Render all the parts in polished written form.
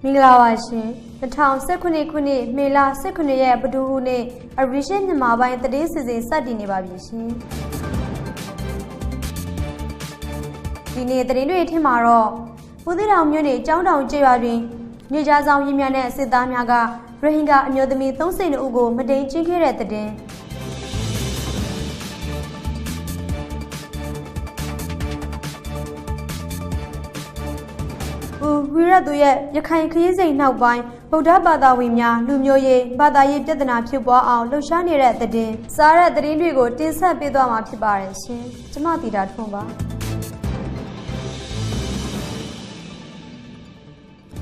မင်္ဂလာပါရှင်2019ခုနှစ်မေလ19ရက်ဗုဒ္ဓဟူးနေ့အရီရှင်းမြန်မာပိုင်းသတင်းစီစဉ်စတင်နေပါပြီရှင်ဒီနေ့သတင်းတွေထင်မှာတော့ဘူးသီးတောင်မြို့နယ်ကျောင်းတောင်ကျေးရွာတွင်မြေကြားဆောင်ရင်းများနဲ့စစ်သားများကရိုဟင်ဂျာအမျိုးသမီး32ဦးကိုမတိန်ကျင်းခဲ့တဲ့သတင်းဝီရတ်တို့ရဲ့ရခိုင်ခရီးစဉ်နောက်ပိုင်းဗုဒ္ဓဘာသာဝင်များလူမျိုးရေးဘာသာရေးပြဿနာဖြစ်ပွားအောင်လှုပ်ရှားနေတဲ့သတင်းစားတဲ့သတင်းတွေကိုတင်ဆက်ပေးသွားမှာဖြစ်ပါတယ်ရှင်။ကျွန်မတီတာထွန်းပါ။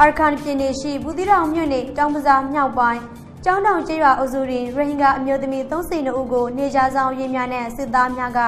အာကန်ပြည်နယ်ရှိဘူးသီးတောင်မြို့နယ်တောင်ပဇာမြောက်ပိုင်းကျောင်းတောင်ကျေးရွာအုပ်စုတွင်ရိုဟင်ဂျာအမျိုးသမီး32ဦးကိုနေကြဆောင်ရင်းများနဲ့စစ်သားများက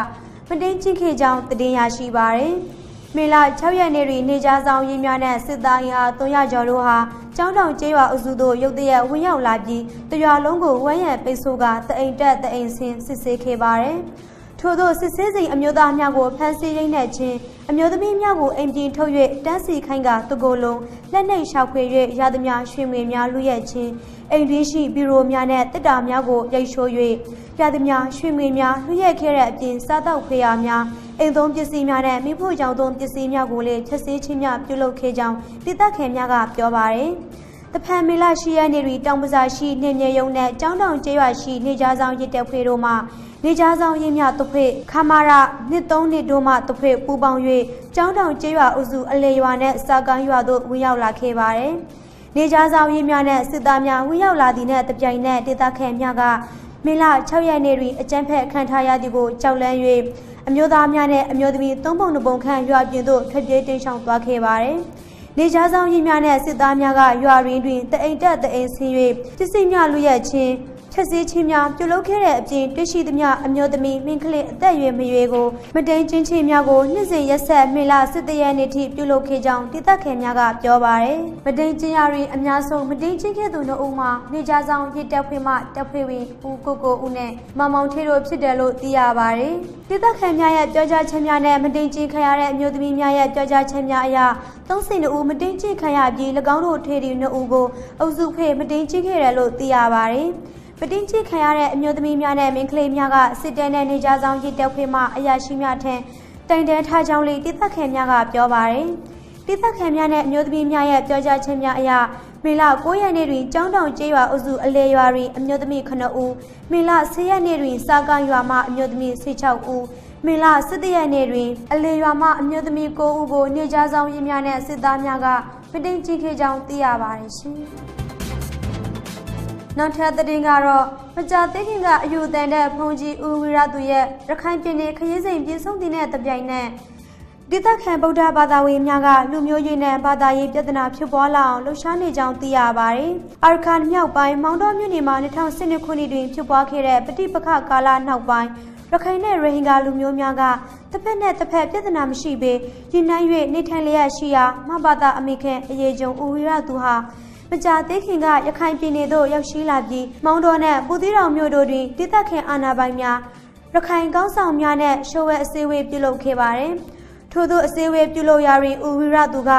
မတိန်ကျင်းခဲ့ကြောင်းသတင်းရရှိပါတယ်။မေလ6ရက်နေ့တွင်နေကြဆောင်ရင်းများနဲ့စစ်သားရင်အား300ကျော်တို့ဟာကျောင်းတောင်ကျေးရွာအုပ်စုသို့ရုတ်တရက်ဝင်ရောက်လာပြီးတရွာလုံးကိုဝန်းရံပိတ်ဆို့ကတအိမ်တက်တအိမ်ဆင်းစစ်ဆေးခဲ့ပါတယ်။ထို့သောစစ်ဆေးစဉ်အမျိုးသားများကိုဖမ်းဆီးရင်းနဲ့ချင်းအမျိုးသမီးများကိုအိမ်ပြင်ထုတ်၍တန်းစီခိုင်းကတကိုယ်လုံးလက်နှိပ်လျှောက်ခွေ၍ရသမျှရွှေငွေများလူရက်ချင်းအိမ်တွင်းရှိဘီရိုများနဲ့တစ်တာများကိုရိုက်ရှိုး၍ရသမျှရွှေငွေများလူရက်ခဲ့တဲ့အပြင်စားတောက်ခွေရများအိမ်သုံးပစ္စည်းများနဲ့မိဖို့ကြောင့်သုံးပစ္စည်းများကိုလည်းချက်ဆေးချင်းများပြုလုပ်ခဲ့ကြောင်းဒေသခံများကပြောပါတယ်။တဖန်မေလ10ရက်နေ့တွင်တောင်ပဇာရှိနေမြေယုံနဲ့ကျောင်းတောင်ကျေးရွာရှိနေကြားဆောင်ရစ်တက်ဖွေတို့မှနေကြားဆောင်ရင်းများတဖွေခမာရ23နှစ်တို့မှတဖွေပူပေါင်း၍ကျောင်းတောင်ကျေးရွာအုပ်စုအလေရွာနဲ့စာကန်းရွာတို့ဝင်ရောက်လာခဲ့ပါတယ်။နေကြားဆောင်ရင်းများနဲ့စစ်သားများဝင်ရောက်လာသည့်နဲ့တပြိုင်နက်ဒေသခံများကမေလ6ရက်နေ့တွင်အကြမ်းဖက်ခံထားရသည်ကိုကြောက်လန့်၍အမျိုးသားများနဲ့အမျိုးသမီး3ပုံ2ပုံခန့်ရွာပြင်သို့ထွက်ပြေးတင်ဆောင်သွားခဲ့ပါတယ်။နေကြားဆောင်ရင်းများနဲ့စစ်သားများကရွာရင်းတွင်တအိမ်တက်တအိမ်ဆင်း၍ပစ္စည်းများလူရက်ချင်းချက်စည်းချင်းများပြုလုပ်ခဲ့တဲ့အပြင်တွေ့ရှိသမျှအမျိုးသမီးမိန်းကလေးအသက်အရွယ်မရွေးကိုမတိန်ချင်းချင်းများကိုနှစ်စဉ်ရက်ဆက်မေလ17ရက်နေ့ထိပြုလုပ်ခဲ့ကြောင်းဒေသခံများကပြောပါတယ်။မတိန်ချင်းရတွင်အများဆုံးမတိန်ချင်းခဲ့သူ2ဦးမှာနေကြားဆောင်ရစ်တက်ဖွေမှတက်ဖွေဝင်ဦးကိုဦးနဲ့မောင်မောင်ထေးတို့ဖြစ်တယ်လို့သိရပါတယ်။ဒေသခံများရဲ့ပြောကြားချက်များနဲ့မတိန်ချင်းခံရတဲ့အမျိုးသမီးများရဲ့ပြောကြားချက်များအရ32ဦးမတိန်ချင်းခံရပြီး၎င်းတို့ထေးသူ2ဦးကိုအုပ်စုဖွေမတိန်ချင်းခဲ့တယ်လို့သိရပါတယ်။ပတင်းချခံရတဲ့အမျိုးသမီးများနဲ့မိန်းကလေးများကစစ်တဲနဲ့နေကြဆောင်ရစ်တက်ဖွေမှအရာရှိများထံတိုင်တန်းထားကြောင်းလေးတိသက်ခံများကပြောပါတယ်။တိသက်ခံများနဲ့အမျိုးသမီးများရဲ့ပြောကြားချက်များအရမေလ9ရက်နေ့တွင်ကျောင်းတောင်ကျေးရွာအုပ်စုအလေရွာတွင်အမျိုးသမီး9ဦးမေလ10ရက်နေ့တွင်စာကန်းရွာမှအမျိုးသမီး16ဦးမေလ17ရက်နေ့တွင်အလေရွာမှအမျိုးသမီး9ဦးကိုနေကြဆောင်ရင်းများနဲ့စစ်သားများကပတင်းချခဲ့ကြောင်းသိရပါတယ်ရှင်။နောက်ထပ်သတင်းကတော့မကြာသေးခင်ကအယူတန်တဲ့ဖုန်ကြီးဦးဝီရသူရဲ့ရခိုင်ပြည်နယ်ခရီးစဉ်ပြည်ဆုံးတင်တဲ့တပြိုင်နက်ဒေသခံဗုဒ္ဓဘာသာဝင်များကလူမျိုးရေးနဲ့ဘာသာရေးပြဿနာဖြစ်ပွားလာအောင်လှုပ်ရှားနေကြောင်းသိရပါတယ်။အာရကန်မြောက်ပိုင်းမောင်တော်မြို့နယ်မှာ2012ခုနှစ်တွင်ဖြစ်ပွားခဲ့တဲ့ပဋိပက္ခကာလနောက်ပိုင်းရခိုင်နဲ့ရိုဟင်ဂျာလူမျိုးများကတစ်ဖက်နဲ့တစ်ဖက်ပြဿနာမရှိဘဲရင်နှိုင်း၍နေထိုင်လျက်ရှိရာမဘာသာအမိခင်အရေးကြုံဦးဝီရသူဟာမကြာသေးခင်ကရခိုင်ပြည်နယ်သို့ရောက်ရှိလာပြီးမောင်တော်နဲ့ပူသီတောင်မြို့တို့တွင်ဒေသခံအာဏာပိုင်များရခိုင်ကောင်းဆောင်များနဲ့ရှောဝဲအစည်းအဝေးပြုလုပ်ခဲ့ပါတယ်။ထို့သောအစည်းအဝေးပြုလုပ်ရာတွင်ဦးဝီရသူက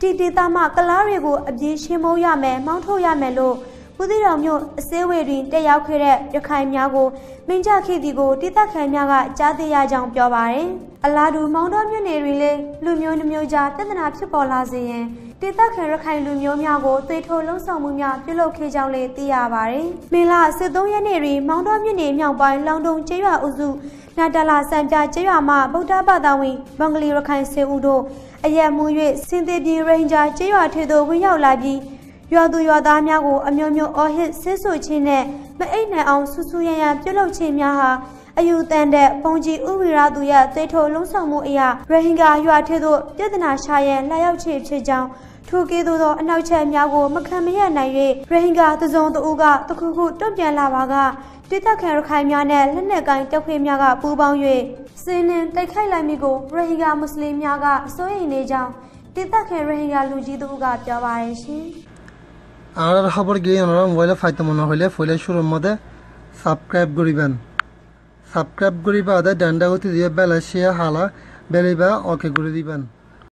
ဒီဒေသမှကလားတွေကိုအပြင်းရှင်းမိုးရမယ်မောင်းထုတ်ရမယ်လို့ပူသီတောင်မြို့အစည်းအဝေးတွင်တက်ရောက်ခဲ့တဲ့ရခိုင်များကိုမင်းကြခဲ့သည်ကိုဒေသခံများကကြားသိရကြောင်းပြောပါတယ်။အလားတူမောင်တော်မြို့နယ်တွင်လည်းလူမျိုးနှမျိုးကြားပြဿနာဖြစ်ပေါ်လာစေရန်ဒေသခံရခိုင်လူမျိုးများကိုသွေးထိုးလှုံ့ဆော်မှုများပြုလုပ်ခဲ့ကြောင်းလည်းသိရပါတယ်။မေလ13ရက်နေ့တွင်မောင်တော်မြို့နယ်မြောက်ပိုင်းလောင်တုံကျေးရွာအုပ်စုနာတလာစံပြကျေးရွာမှဗုဒ္ဓဘာသာဝင်ဘင်္ဂလီရခိုင်စေဦးတို့အရက်မူ၍စင်သေးပြည်ရိန်ဂျာကျေးရွာထေသို့ဝင်ရောက်လာပြီးရွာသူရွာသားများကိုအမျိုးမျိုးအော်ဟစ်ဆဲဆိုခြင်းနဲ့မအိပ်နိုင်အောင်ဆူဆူရရန်ပြုလုပ်ခြင်းများဟာအယူတန်တဲ့ပုံကြီးဥဝီရသူရဲ့သွေးထိုးလုံးဆောင်မှုအရာရိုဟင်ဂျာရွာထေသို့ပြဿနာရှာရန်လာရောက်ခြင်းဖြစ်ကြောင်းထိုကဲ့သို့သောအနောက်ချက်များကိုမခံမရနိုင်၍ရိုဟင်ဂျာတစုံတဦးကတခုခုတွန့်ပြန်လာပါကဒေသခံရခိုင်များနဲ့လက်နက်ကိုင်းတပ်ဖွဲ့များကပူးပေါင်း၍စင်းနှင်တိုက်ခိုက်လိုက်မိကိုရိုဟင်ဂျာမွတ်စလင်များကအစိုးရိမ်နေကြောင်းဒေသခံရိုဟင်ဂျာလူကြီးတို့ကပြောပါတယ်ရှင်။ আর খবর গিয়ে আমরা মোবাইলে ফাইতে মনে হলে ফলে শুরুর মধ্যে সাবস্ক্রাইব করিবেন সাবস্ক্রাইব করিবা আদা ডান্ডা গতি দিয়ে বেলা শেয়া হালা বেলিবা ওকে করে দিবেন।